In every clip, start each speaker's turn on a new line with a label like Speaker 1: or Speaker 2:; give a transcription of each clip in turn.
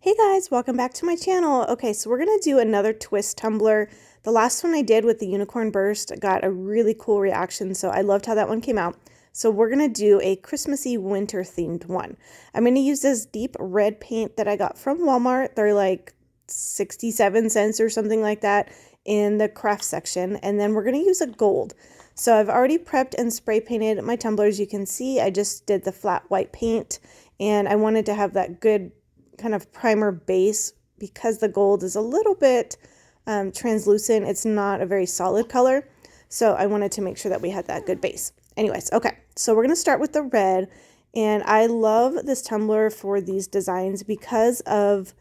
Speaker 1: Hey guys, welcome back to my channel. Okay, so we're gonna do another twist tumbler. The last one I did with the unicorn burst got a really cool reaction, so I loved how that one came out. So we're gonna do a Christmassy winter themed one. I'm gonna use this deep red paint that I got from Walmart. They're like 67 cents or something like that in the craft section. And then we're gonna use a gold. So I've already prepped and spray painted my tumblers. You can see I just did the flat white paint and I wanted to have that good kind of primer base because the gold is a little bit translucent. It's not a very solid color. So I wanted to make sure that we had that good base. Anyways, okay, so we're going to start with the red. And I love this tumbler for these designs because of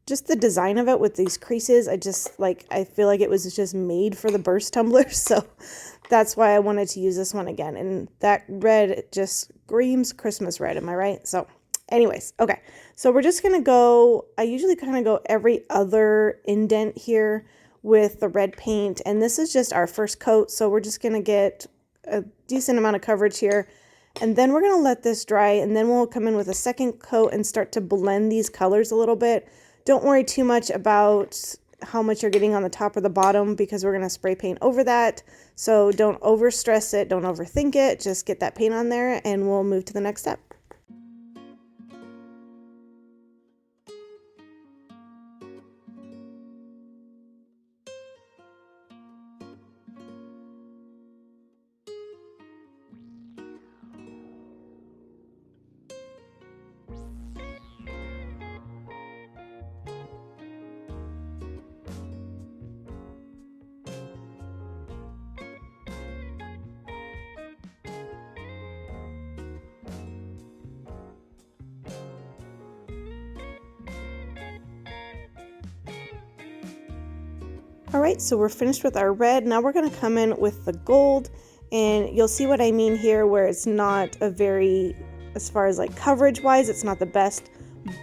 Speaker 1: just the design of it with these creases. I feel like it was just made for the burst tumbler. So that's why I wanted to use this one again. And that red, it just screams Christmas red. Am I right? So anyways, okay, so we're just gonna go, I usually kind of go every other indent here with the red paint, and this is just our first coat, so we're just gonna get a decent amount of coverage here, and then we're gonna let this dry, and then we'll come in with a second coat and start to blend these colors a little bit. Don't worry too much about how much you're getting on the top or the bottom because we're gonna spray paint over that, so don't over stress it, don't overthink it, just get that paint on there, and we'll move to the next step. All right, so we're finished with our red. Now we're gonna come in with the gold, and you'll see what I mean here where it's not a very, as far as like coverage wise, it's not the best,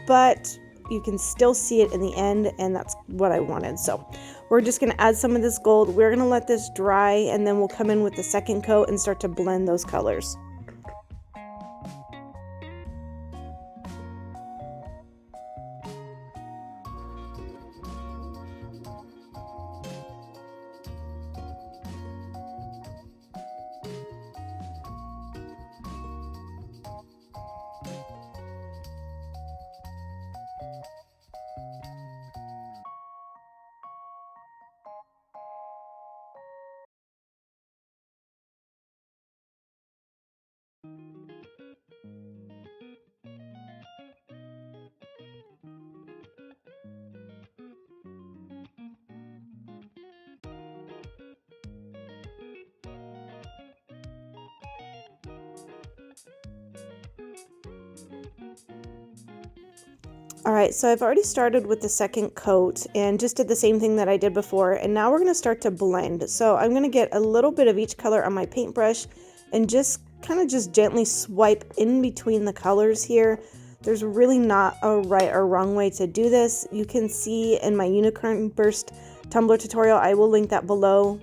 Speaker 1: but you can still see it in the end, and that's what I wanted. So we're just gonna add some of this gold. We're gonna let this dry, and then we'll come in with the second coat and start to blend those colors. All right, so I've already started with the second coat and just did the same thing that I did before, and now we're gonna start to blend. So I'm gonna get a little bit of each color on my paintbrush and just kind of just gently swipe in between the colors here. There's really not a right or wrong way to do this. You can see in my unicorn burst tumbler tutorial, I will link that below,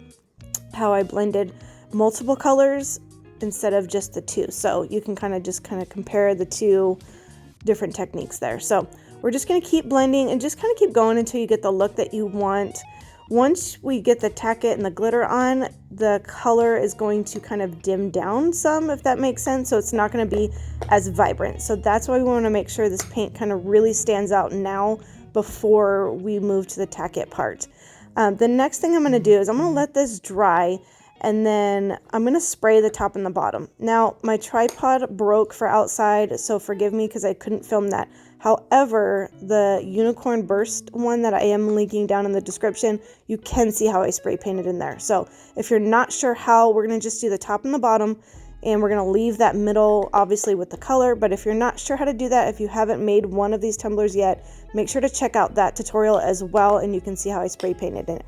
Speaker 1: how I blended multiple colors instead of just the two. So you can kind of compare the two different techniques there. So we're just going to keep blending and just kind of keep going until you get the look that you want. Once we get the tacket and the glitter on, the color is going to kind of dim down some, if that makes sense. So it's not going to be as vibrant. So that's why we want to make sure this paint kind of really stands out now before we move to the tacket part. The next thing I'm going to do is I'm going to let this dry, and then I'm going to spray the top and the bottom. Now, my tripod broke for outside, so forgive me because I couldn't film that. However, the unicorn burst one that I am linking down in the description, you can see how I spray painted in there. So if you're not sure how, we're going to just do the top and the bottom, and we're going to leave that middle obviously with the color. But if you're not sure how to do that, if you haven't made one of these tumblers yet, make sure to check out that tutorial as well, and you can see how I spray painted in it.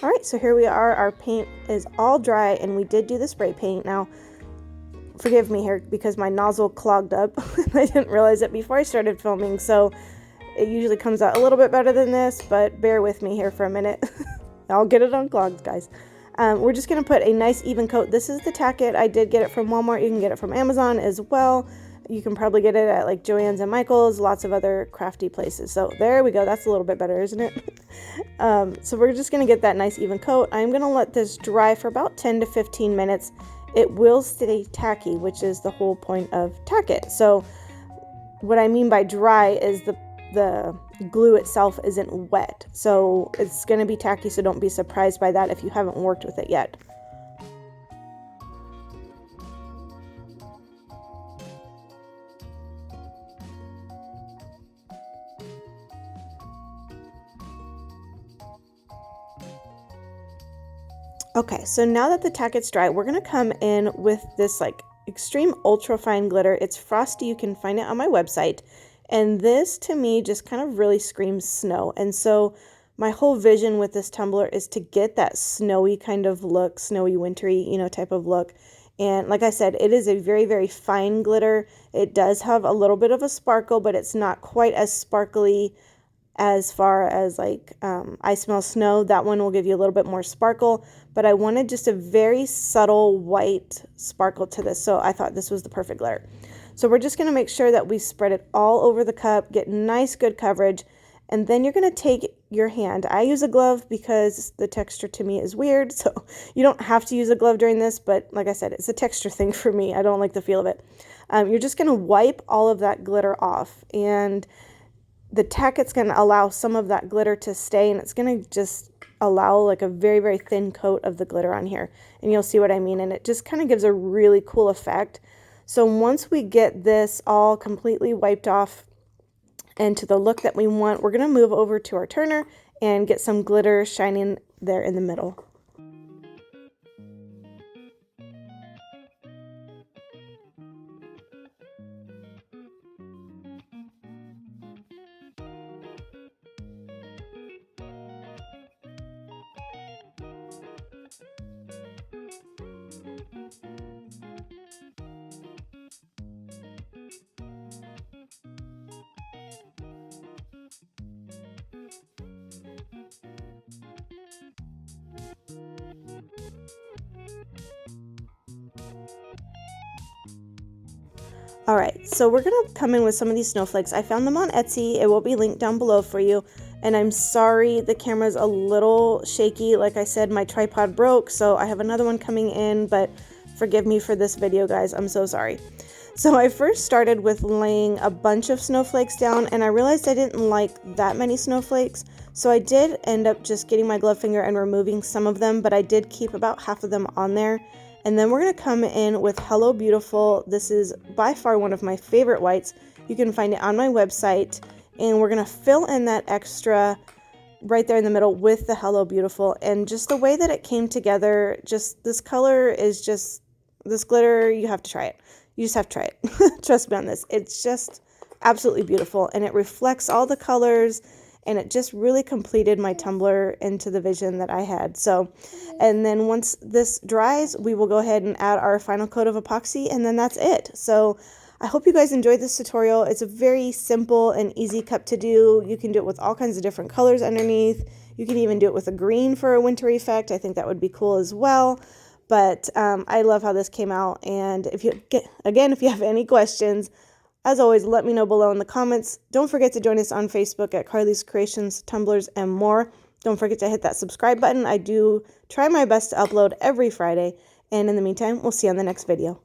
Speaker 1: All right, so here we are. Our paint is all dry, and we did do the spray paint. Now, forgive me here because my nozzle clogged up. I didn't realize it before I started filming, so it usually comes out a little bit better than this, but bear with me here for a minute. I'll get it unclogged, guys. We're just going to put a nice even coat. This is the Tack It. I did get it from Walmart. You can get it from Amazon as well. You can probably get it at like Joann's and Michael's, lots of other crafty places. So there we go. That's a little bit better, isn't it? So we're just going to get that nice even coat. I'm going to let this dry for about 10 to 15 minutes. It will stay tacky, which is the whole point of Tack It. So what I mean by dry is the glue itself isn't wet. So it's going to be tacky, so don't be surprised by that if you haven't worked with it yet. Okay, so now that the Tack It's dry, we're going to come in with this like extreme ultra fine glitter. It's Frosty. You can find it on my website. And this to me just kind of really screams snow. And so my whole vision with this tumbler is to get that snowy kind of look, snowy, wintry, type of look. And like I said, it is a very, very fine glitter. It does have a little bit of a sparkle, but it's not quite as sparkly as far as like I Smell Snow. That one will give you a little bit more sparkle, but I wanted just a very subtle white sparkle to this, so I thought this was the perfect glitter. So we're just going to make sure that we spread it all over the cup, get nice good coverage, and then you're going to take your hand. I use a glove because the texture to me is weird, so you don't have to use a glove during this, but like I said, it's a texture thing for me. I don't like the feel of it. You're just going to wipe all of that glitter off, and the Tack It's going to allow some of that glitter to stay, and it's going to just allow like a very, very thin coat of the glitter on here. And you'll see what I mean. And it just kind of gives a really cool effect. So once we get this all completely wiped off and to the look that we want, we're going to move over to our turner and get some glitter shining there in the middle. Alright, so we're going to come in with some of these snowflakes. I found them on Etsy. It will be linked down below for you. And I'm sorry the camera's a little shaky. Like I said, my tripod broke, so I have another one coming in, but forgive me for this video, guys. I'm so sorry. So I first started with laying a bunch of snowflakes down, and I realized I didn't like that many snowflakes. So I did end up just getting my glove finger and removing some of them, but I did keep about half of them on there. And then we're going to come in with Hello Beautiful. This is by far one of my favorite whites. You can find it on my website. And we're going to fill in that extra right there in the middle with the Hello Beautiful. And just the way that it came together, just this color is just, this glitter, you have to try it. You just have to try it. Trust me on this. It's just absolutely beautiful. And it reflects all the colors. And it just really completed my tumbler into the vision that I had. So, and then once this dries, we will go ahead and add our final coat of epoxy, and then that's it. So I hope you guys enjoyed this tutorial. It's a very simple and easy cup to do. You can do it with all kinds of different colors underneath. You can even do it with a green for a winter effect. I think that would be cool as well. But I love how this came out. And if you have any questions, as always, let me know below in the comments. Don't forget to join us on Facebook at Karly's Creations, Tumblers, and more. Don't forget to hit that subscribe button. I do try my best to upload every Friday. And in the meantime, we'll see you on the next video.